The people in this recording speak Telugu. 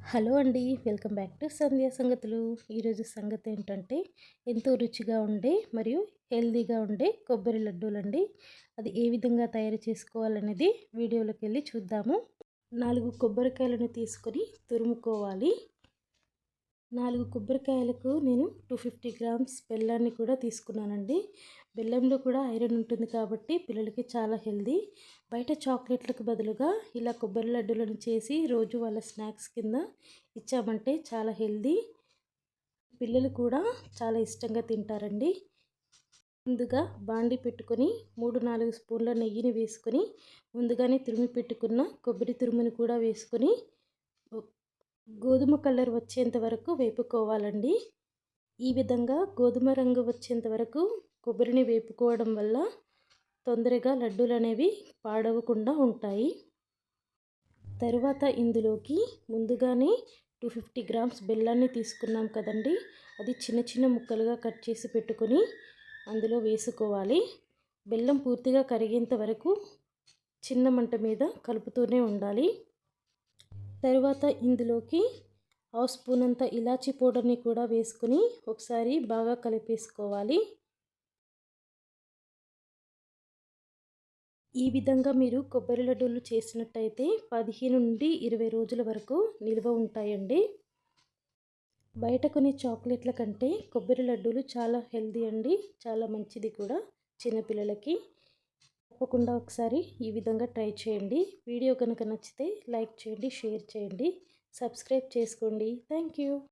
హలో అండి. వెల్కమ్ బ్యాక్ టు సంధ్యా సంగతులు. ఈరోజు సంగతి ఏంటంటే ఎంతో రుచిగా ఉండే మరియు హెల్తీగా ఉండే కొబ్బరి లడ్డూలండి. అది ఏ విధంగా తయారు చేసుకోవాలనేది వీడియోలోకి వెళ్ళి చూద్దాము. 4 కొబ్బరికాయలను తీసుకొని తురుముకోవాలి. 4 కొబ్బరికాయలకు నేను 250 గ్రామ్స్ బెల్లాన్ని కూడా తీసుకున్నానండి. బెల్లంలో కూడా ఐరన్ ఉంటుంది కాబట్టి పిల్లలకి చాలా హెల్తీ. బయట చాక్లెట్లకు బదులుగా ఇలా కొబ్బరి లడ్డూలను చేసి రోజు వాళ్ళ స్నాక్స్ కింద ఇచ్చామంటే చాలా హెల్తీ. పిల్లలు కూడా చాలా ఇష్టంగా తింటారండి. ముందుగా బాండి పెట్టుకొని 3-4 స్పూన్ల నెయ్యిని వేసుకొని ముందుగానే తురిమి పెట్టుకున్న కొబ్బరి తురుముని కూడా వేసుకొని గోధుమ కలర్ వచ్చేంత వరకు వేపుకోవాలండి. ఈ విధంగా గోధుమ రంగు వచ్చేంత వరకు కొబ్బరిని వేపుకోవడం వల్ల తొందరగా లడ్డూలు అనేవి పాడవకుండా ఉంటాయి. తరువాత ఇందులోకి ముందుగానే 250 గ్రామ్స్ బెల్లాన్ని తీసుకున్నాం కదండి, అది చిన్న చిన్న ముక్కలుగా కట్ చేసి పెట్టుకొని అందులో వేసుకోవాలి. బెల్లం పూర్తిగా కరిగేంత వరకు చిన్న మంట మీద కలుపుతూనే ఉండాలి. తరువాత ఇందులోకి 1/2 స్పూన్ అంత ఇలాచీ పౌడర్ని కూడా వేసుకొని ఒకసారి బాగా కలిపేసుకోవాలి. ఈ విధంగా మీరు కొబ్బరి లడ్డూలు చేసినట్టయితే 15 నుండి 20 రోజుల వరకు నిల్వ ఉంటాయండి. బయట కొనే చాక్లెట్ల కంటే కొబ్బరి లడ్డూలు చాలా హెల్తీ అండి, చాలా మంచిది కూడా చిన్నపిల్లలకి. తప్పకుండా ఒకసారి ఈ విధంగా ట్రై చేయండి. వీడియో కనుక నచ్చితే లైక్ చేయండి, షేర్ చేయండి, సబ్స్క్రైబ్ చేసుకోండి. Thank you.